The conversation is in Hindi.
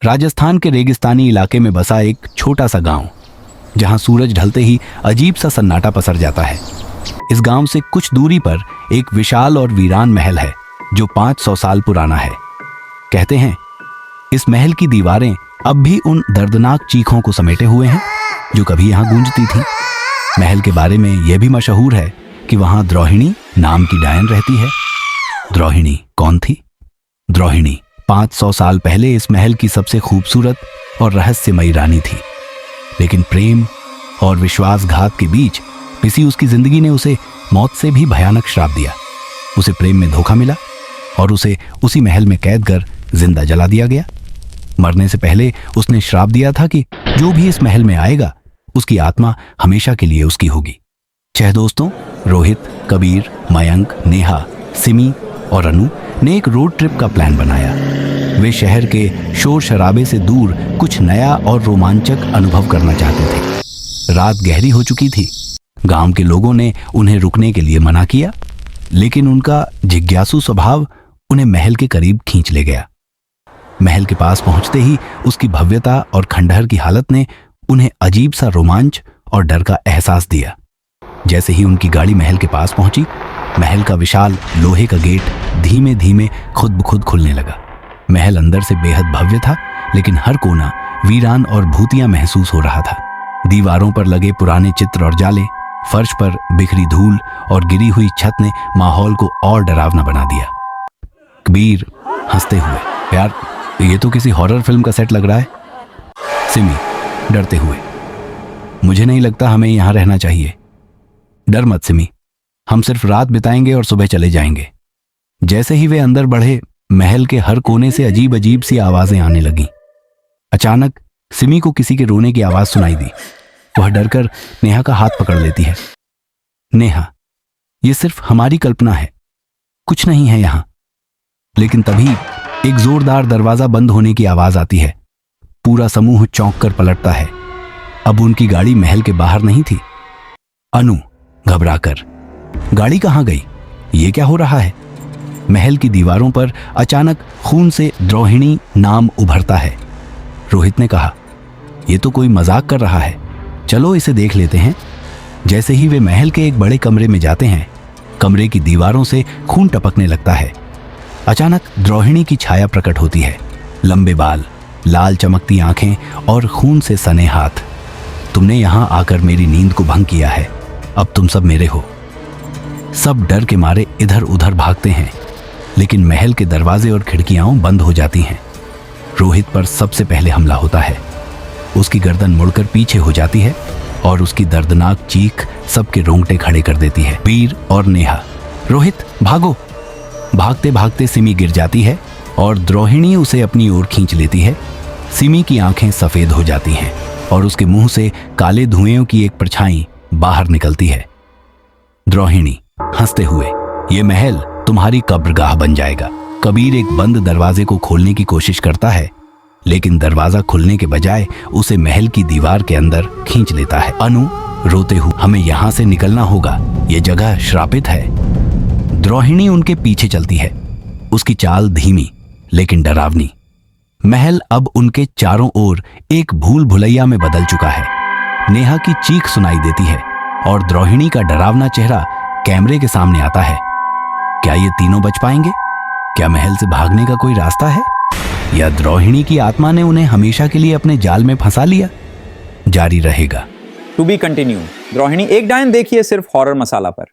राजस्थान के रेगिस्तानी इलाके में बसा एक छोटा सा गांव, जहां सूरज ढलते ही अजीब सा सन्नाटा पसर जाता है। इस गांव से कुछ दूरी पर एक विशाल और वीरान महल है जो 500 साल पुराना है। कहते हैं इस महल की दीवारें अब भी उन दर्दनाक चीखों को समेटे हुए हैं जो कभी यहां गूंजती थी। महल के बारे में यह भी मशहूर है कि वहां द्रोहिणी नाम की डायन रहती है। द्रोहिणी कौन थी? द्रोहिणी 500 साल पहले इस महल की सबसे खूबसूरत और रहस्यमयी रानी थी, लेकिन प्रेम और विश्वासघात के बीच पिसी उसकी जिंदगी ने उसे मौत से भी भयानक श्राप दिया। उसे प्रेम में धोखा मिला और उसे उसी महल में कैद कर जिंदा जला दिया गया। मरने से पहले उसने श्राप दिया था कि जो भी इस महल में आएगा उसकी आत्मा हमेशा के लिए उसकी होगी। 6 दोस्तों रोहित, कबीर, मयंक, नेहा, सिमी और अनु ने एक रोड ट्रिप का प्लान बनाया। वे शहर के शोर शराबे से दूर कुछ नया और रोमांचक अनुभव करना चाहते थे। रात गहरी हो चुकी थी। गांव के लोगों ने उन्हें रुकने के लिए मना किया, लेकिन उनका जिज्ञासु स्वभाव उन्हें महल के करीब खींच ले गया। महल के पास पहुंचते ही उसकी भव्यता और खंडहर की हालत ने उन्हें अजीब सा रोमांच और डर का एहसास दिया। जैसे ही उनकी गाड़ी महल के पास पहुंची, महल का विशाल लोहे का गेट धीमे धीमे खुद ब खुद खुलने लगा। महल अंदर से बेहद भव्य था, लेकिन हर कोना वीरान और भूतिया महसूस हो रहा था। दीवारों पर लगे पुराने चित्र और जाले, फर्श पर बिखरी धूल और गिरी हुई छत ने माहौल को और डरावना बना दिया। कबीर हंसते हुए, यार ये तो किसी हॉरर फिल्म का सेट लग रहा है। सिमी डरते हुए, मुझे नहीं लगता हमें यहां रहना चाहिए। डर मत सिमी, हम सिर्फ रात बिताएंगे और सुबह चले जाएंगे। जैसे ही वे अंदर बढ़े, महल के हर कोने से अजीब अजीब सी आवाजें आने लगीं। अचानक सिमी को किसी के रोने की आवाज सुनाई दी। वह डरकर नेहा का हाथ पकड़ लेती है। नेहा, यह सिर्फ हमारी कल्पना है, कुछ नहीं है यहां। लेकिन तभी एक जोरदार दरवाजा बंद होने की आवाज आती है। पूरा समूह चौंक कर पलटता है। अब उनकी गाड़ी महल के बाहर नहीं थी। अनु घबराकर, गाड़ी कहां गई? ये क्या हो रहा है? महल की दीवारों पर अचानक खून से द्रोहिणी नाम उभरता है। रोहित ने कहा, यह तो कोई मजाक कर रहा है, चलो इसे देख लेते हैं। जैसे ही वे महल के एक बड़े कमरे में जाते हैं, कमरे की दीवारों से खून टपकने लगता है। अचानक द्रोहिणी की छाया प्रकट होती है। लंबे बाल, लाल चमकती आंखें और खून से सने हाथ। तुमने यहां आकर मेरी नींद को भंग किया है, अब तुम सब मेरे हो। सब डर के मारे इधर उधर भागते हैं, लेकिन महल के दरवाजे और खिड़कियां बंद हो जाती हैं। रोहित पर सबसे पहले हमला होता है। उसकी गर्दन मुड़कर पीछे हो जाती है और उसकी दर्दनाक चीख सबके रोंगटे खड़े कर देती है। वीर और नेहा, रोहित भागो। भागते भागते सिमी गिर जाती है और द्रोहिणी उसे अपनी ओर खींच लेती है। सिमी की आंखें सफेद हो जाती हैं और उसके मुंह से काले धुएं की एक परछाई बाहर निकलती है। द्रोहिणी हंसते हुए, ये महल तुम्हारी कब्रगाह बन जाएगा। कबीर एक बंद दरवाजे को खोलने की कोशिश करता है, लेकिन दरवाजा खुलने के बजाय उसे महल की दीवार के अंदर खींच लेता है। अनु रोते हुए, हमें यहां से निकलना होगा, ये जगह श्रापित है। द्रोहिणी उनके पीछे चलती है, उसकी चाल धीमी लेकिन डरावनी। महल अब उनके चारों ओर एक भूल भुलैया में बदल चुका है। नेहा की चीख सुनाई देती है और द्रोहिणी का डरावना चेहरा कैमरे के सामने आता है। क्या ये तीनों बच पाएंगे? क्या महल से भागने का कोई रास्ता है, या द्रोहिणी की आत्मा ने उन्हें हमेशा के लिए अपने जाल में फंसा लिया? जारी रहेगा। To be continue. द्रोहिणी एक डायन देखिए सिर्फ हॉरर मसाला पर।